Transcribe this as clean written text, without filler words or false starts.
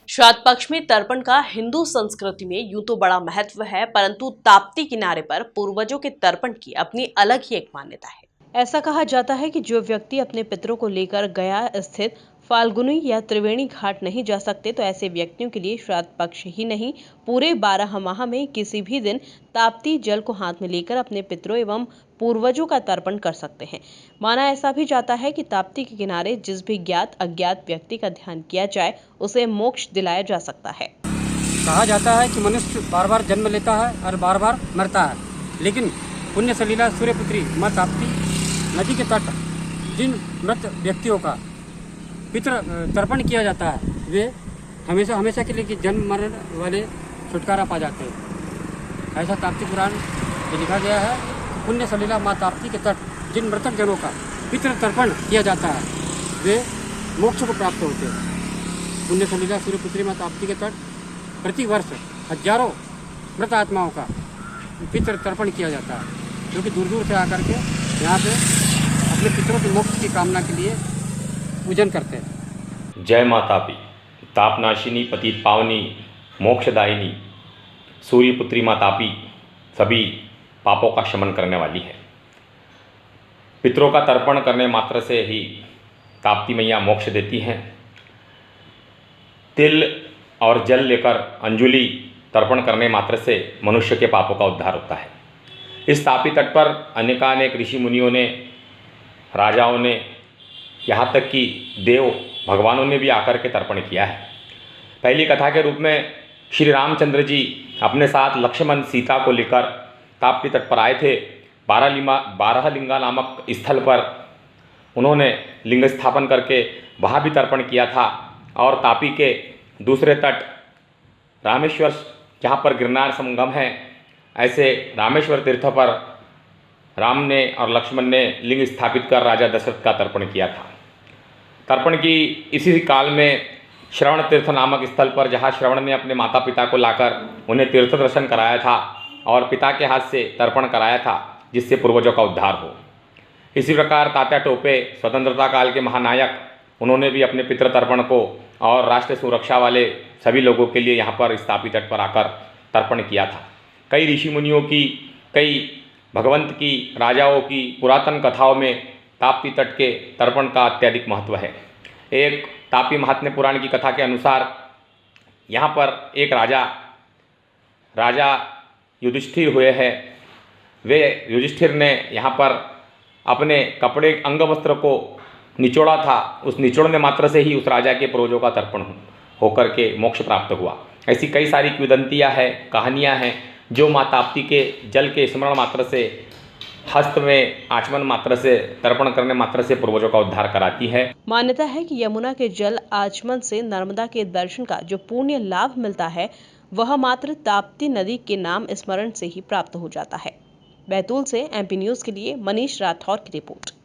श्राद्ध पक्ष में तर्पण का हिंदू संस्कृति में यूं तो बड़ा महत्व है, परंतु ताप्ती किनारे पर पूर्वजों के तर्पण की अपनी अलग ही एक मान्यता है। ऐसा कहा जाता है कि जो व्यक्ति अपने पितरों को लेकर गया स्थित फाल्गुनी या त्रिवेणी घाट नहीं जा सकते, तो ऐसे व्यक्तियों के लिए श्राद्ध पक्ष ही नहीं, पूरे 12 माह में किसी भी दिन ताप्ती जल को हाथ में लेकर अपने पितरों एवं पूर्वजों का तर्पण कर सकते हैं। माना ऐसा भी जाता है कि ताप्ती के किनारे जिस भी ज्ञात अज्ञात व्यक्ति का ध्यान किया जाए, उसे मोक्ष दिलाया जा सकता है। कहा जाता है कि मनुष्य बार बार जन्म लेता है और बार बार मरता है, लेकिन पुण्य सलीला सूर्यपुत्री माँ ताप्ती नदी के तट जिन मृत व्यक्तियों का पितृ तर्पण किया जाता है, वे हमेशा हमेशा के लिए जन्म मरण वाले छुटकारा पा जाते हैं। ऐसा ताप्ती पुराण में लिखा गया है। पुण्य सलीला माँ ताप्ती के तट जिन मृतक जनों का पितृ तर्पण किया जाता है, वे मोक्ष को प्राप्त होते हैं। पुण्य सलीला सूर्यपुत्री माँ ताप्ती के तट प्रति वर्ष हजारों मृत आत्माओं का पितृ तर्पण किया जाता है, जो कि दूर दूर से आकर के यहाँ पे अपने पितरों के मोक्ष की कामना के लिए पूजन करते हैं। जय माँ तापी, तापनाशिनी पतित पावनी मोक्षदायिनी सूर्यपुत्री माँ तापी सभी पापों का शमन करने वाली है। पितरों का तर्पण करने मात्र से ही ताप्ती मैया मोक्ष देती हैं। तिल और जल लेकर अंजुलि तर्पण करने मात्र से मनुष्य के पापों का उद्धार होता है। इस तापी तट पर अनेकानेक ऋषि मुनियों ने, राजाओं ने, यहाँ तक कि देव भगवानों ने भी आकर के तर्पण किया है। पहली कथा के रूप में श्री रामचंद्र जी अपने साथ लक्ष्मण सीता को लेकर ताप्ती तट पर आए थे। 12 लिंगा नामक स्थल पर उन्होंने लिंग स्थापन करके वहाँ भी तर्पण किया था। और तापी के दूसरे तट रामेश्वर, जहाँ पर गिरनार संगम है, ऐसे रामेश्वर तीर्थ पर राम ने और लक्ष्मण ने लिंग स्थापित कर राजा दशरथ का तर्पण किया था। तर्पण की इसी काल में श्रवण तीर्थ नामक स्थल पर, जहाँ श्रवण ने अपने माता पिता को लाकर उन्हें तीर्थ दर्शन कराया था और पिता के हाथ से तर्पण कराया था, जिससे पूर्वजों का उद्धार हो। इसी प्रकार तात्या टोपे, स्वतंत्रता काल के महानायक, उन्होंने भी अपने पितृ तर्पण को और राष्ट्र सुरक्षा वाले सभी लोगों के लिए यहाँ पर स्थापित तट पर आकर तर्पण किया था। कई ऋषि मुनियों की, कई भगवंत की, राजाओं की पुरातन कथाओं में ताप्ती तट के तर्पण का अत्यधिक महत्व है। एक तापी महात्म्य पुराण की कथा के अनुसार यहाँ पर एक राजा युधिष्ठिर हुए हैं। वे युधिष्ठिर ने यहाँ पर अपने कपड़े अंग वस्त्र को निचोड़ा था। उस निचोड़ने मात्र से ही उस राजा के पूर्वजों का तर्पण होकर के मोक्ष प्राप्त हुआ। ऐसी कई सारी किंवदंतियाँ हैं, कहानियाँ हैं, जो माँ ताप्ती के जल के स्मरण मात्र से, हस्त में आचमन मात्र से, तर्पण करने मात्र से पूर्वजों का उद्धार कराती है। मान्यता है कि यमुना के जल आचमन से नर्मदा के दर्शन का जो पुण्य लाभ मिलता है, वह मात्र ताप्ती नदी के नाम स्मरण से ही प्राप्त हो जाता है। बैतूल से MP न्यूज़ के लिए मनीष राठौर की रिपोर्ट।